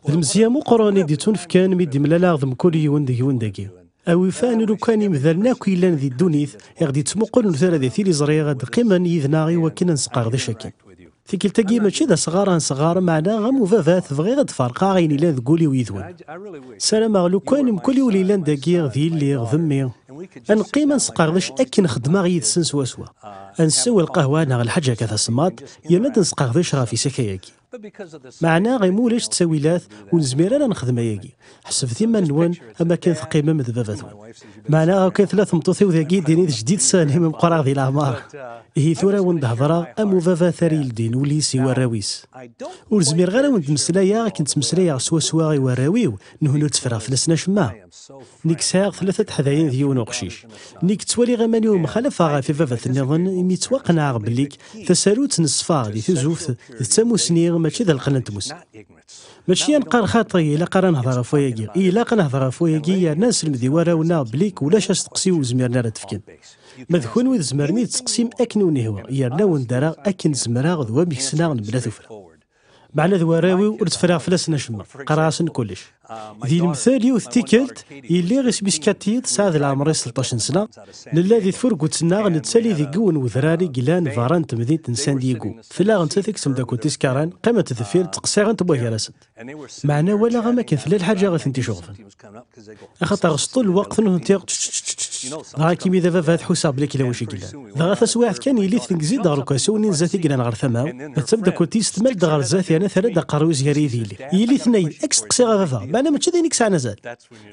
المزيان مقروني ديتون فكان ميدي ملالا غضم كل يوان داكي أو فان لو كان مثلنا كيلان ذي الدونيث يغدي تمقل مثلا ذي ثيلي زريا غاد قيما يذناغي وكنا نسقاغ ذي شاكين ثيكل تاكي ماشي ذا صغار معنا غامو فافات بغي غاد فرقا غين إلا ذكولي ويذوان سلام لو كان مكل وليلان داكي ذي اللي غضمي أنقيما نسقاغ ذاش أكن خدمة غيد سن سوا أنسوي القهوة ناغ الحاجة كذا سماط يلا نسقاغ ذاش غافي سكاياكي معنا غيمولاش تساويلات ونزمير انا نخدم ياكي حسب ثيما نوان اما كان ثقيمه من ذباباتون معنا كان ثلاث مطوثي وذاكي ديني جديد ساني من قرا ذي الاعمار هي ثوره وندهضرا ام فافا ثري الدين وليسي وراويس ونزمير غير وند مسلايا كنت مسلايا سوا غي وراويو نهنو تفرغ فلسنا شما نيك ساغ ثلاثه حذايين ديون وقشيش نيك توالي غمانيو مخالفه في فافا النظن يمي توقنا بليك تسالوت نصفا دي تزوف تساموسني ماشي ذا القنات موس ماشي نقار خاطري الا قرا نهضر فوياكي الا قنهضر فوياكي يا ناس المدي وراونا بليك ولاش تقسيو زميرنا راه تفكن مذكون وذ زمرني تقسيم اكنوني هو يرنا وندرا اكن زمرا غدوا ميكسنا بلا ثفره معنا ذواراوي ورتفرا فلاسنا شما قراسن كلش ذي المثال وثتيكلت يلي غيس بيسكاتيت سعد العمر 16 سنه للذي تفرقوتنا نتسالي ذي قون وذراري قلان فاران تمدينة سان دييغو فلا غنتثك سمداكو تيسكاران قامة تذفير تقصيغن تبوه راسد معنا ولا غما كان فلا الحاجه غثنتي شغفن اخاطر غسطو الوقت نهنتي راكي مي دابا فات حساب لك الا واش قلان ضغط سواعد كان يلي تنكزي دارو سوني نزاتي قلان غير ثماو تبدا كنتي استمال دغر زاتي انا ثلاثه قروز يريفيلي يلي ثنين اكس تقصي غافا معنا ماشي دينيك ساعه زال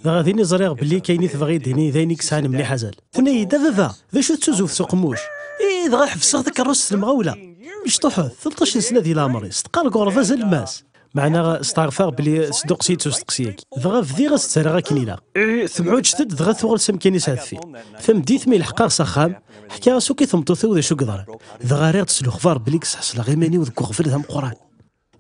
غاديني زريغ بلي كايني تبغي ديني ذينيك ساعه مليحه زال ثني دابا ذا شو تسوزو في سوق موش دغا حفصغ داك الروس المغاوله مش طحو 13 سنه ديال العمر استقال كورفا زال الماس معنا استغفر بلي صدق سيت وستقسيك دغا في غا سترا كنيلا ثمعود شتد دغا ثوغل سمكيني ساد في فمديت مي الحقار سخام حكا راسو كي ثمطوثو ذا شو قدر دغا ريغ تسلو خفار بليك حصل غيماني وذكو غفل ذا قران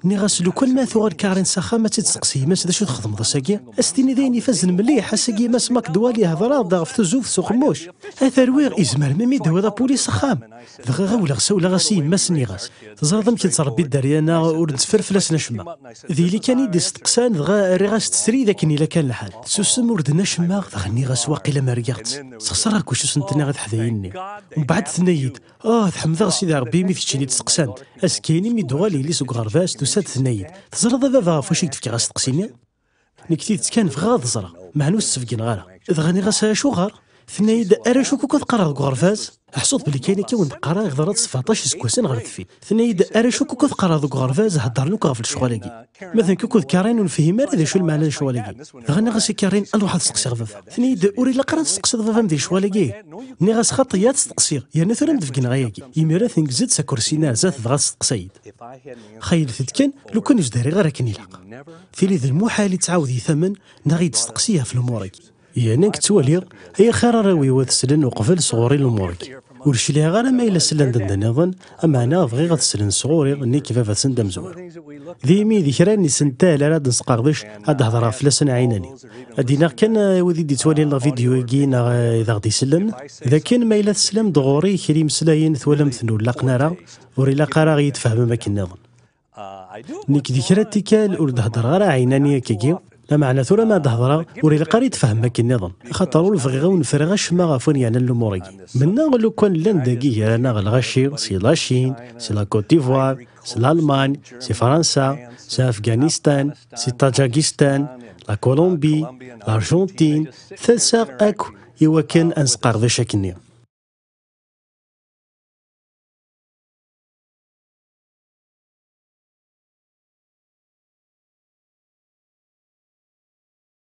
ني غاسلو كل ما ثوغل كارين سخا ما تتسقسي ما شو تخدم ذا ساكي استيني ذيني فازن مليح اساكي ما سماك دوالي هضرا ضاغ في تزوف سوق موش اثروير ازمر ميمي دوا ذا بوليس سخام دغا غولا غسا ولا غاسي ما سني غاس تزرد يمكن تربي الدريانا ونتفر فلاسنا شما ذي اللي كان يدي استقسان دغا ري غاس تسري ذاك لا كان الحال سوسم وردنا شما دغني غاس واقيلا ما ريغت سخسرك واش سنتنا غاد حذايني ومن بعد ثنيد تحمد سيدي ربي مي تشيني تسقسان اسكيني مي دوالي لي سوق غرفاس توساد ثنيد تزرد بابا فاش تفكي غاس تقسيني نكتيت كان في غاض زرا معنوس سفكين غارة دغني غاس شو غار ثنيد ارشو كوكو تقرا غرفاس حصوت بلي كاين كي ونقرا غضرات 17 سكوسين غير في ثنيد ارشو كوكو تقرا غرفاس هضر لك في الشغلاكي مثلا كوكو كارين ونفهم هذا شو المعنى الشغلاكي غني غاسي كارين نروح تسقسي غفاف ثنيد اوري لا قرا تسقسي غفاف مدير شغلاكي ني غاس خطيات تسقسي يعني ثرم دفكين غاياكي يميرا ثنكزد سكرسينا زات غاس تسقسيد خيل ثتكن لو كان جداري غير كني لاق ثيلي ذا المحال تعاود يثمن نغي تسقسيها في الامورك يعني كتولي هي خير راوي وتسلن وقفل صغوري الامورك ورشليها غير ما الا سلان دندن نظن اما انا بغي غتسلن صغوري ني كيفاش سندم زوار ذيمي ذكراني سنتال راه نسقاغدش هاد هضره فلاسن عيناني ادينا كان ودي دي توالي لا فيديو كينا اذا غادي يسلم اذا كان ما الا تسلم دغوري كريم سلاين ثولا مثنو لا قناره وري لا قرا يتفهم ما كنا نظن نيك ذكرات تيكال ورد هضر غير عيناني كيكي لا معنى ثورة ما دهضرا وري القاري تفهم ماك النظام خاطر الفغيغا ونفرغ شما غافون يعني الاموري منا لو كان لانداكي انا غالغاشي سي لاشين سي لا كوت ديفوار سي الالمان سي فرنسا سي افغانستان سي طاجيكستان لا كولومبي الارجنتين ثالثا اكو ايوا كان انسقار ذا شاكني